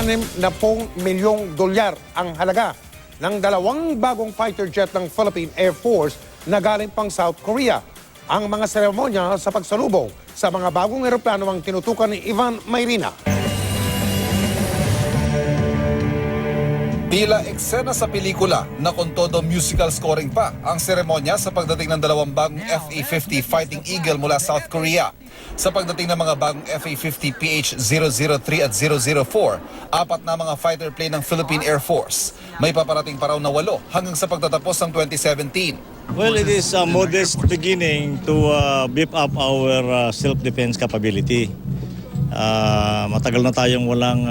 $60 milyong ang halaga ng dalawang bagong fighter jet ng Philippine Air Force na galing pang South Korea. Ang mga seremonya sa pagsalubong sa mga bagong eroplano ang tinutukan ni Ivan Mayrina. Tila eksena sa pelikula na kung todo musical scoring pa ang seremonya sa pagdating ng dalawang bagong FA-50 Fighting Eagle mula South Korea. Sa pagdating ng mga bagong FA-50 PH-003 at 004, 4 na mga fighter plane ng Philippine Air Force. May paparating pa raw na 8 hanggang sa pagtatapos ng 2017. Well, it is a modest beginning to beef up our self-defense capability. Matagal na tayong walang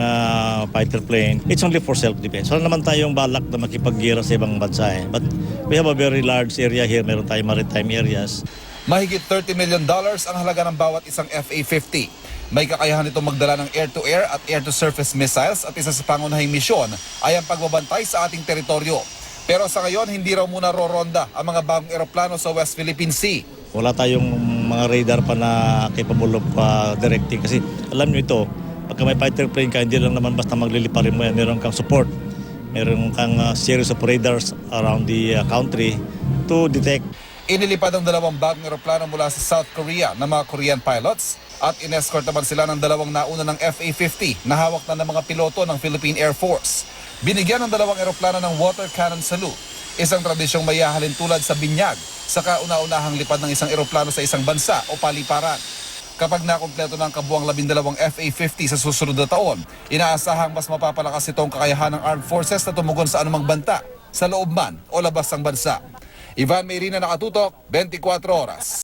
fighter plane. It's only for self-defense. Wala naman tayong balak na makipaggira sa ibang bansa. But we have a very large area here. Meron tayong maritime areas. Mahigit $30 million ang halaga ng bawat isang FA-50. May kakayahan itong magdala ng air-to-air at air-to-surface missiles at isa sa pangunahing misyon ay ang pagbabantay sa ating teritoryo. Pero sa ngayon, hindi raw muna roronda ang mga bagong eroplano sa West Philippine Sea. Wala tayong mga radar pa na capable of directing. Kasi alam nyo ito, pagka may fighter plane ka, hindi lang naman basta magliliparin mo yan. Meron kang support. Meron kang series of radars around the country to detect. Inilipad ang dalawang bagong eroplano mula sa South Korea ng mga Korean pilots at inescort naman sila ng dalawang nauna ng FA-50 na hawak na ng mga piloto ng Philippine Air Force. Binigyan ng dalawang eroplano ng water cannon salute, isang tradisyong mayahalin tulad sa binyag sa kauna-unahang lipad ng isang eroplano sa isang bansa o paliparan. Kapag nakumpleto ng kabuang 12 FA-50 sa susunod na taon, inaasahang mas mapapalakas itong kakayahan ng armed forces na tumugon sa anumang banta, sa loob man o labas ng bansa. Ivan Mayrina, Nakatutok, 24 Oras.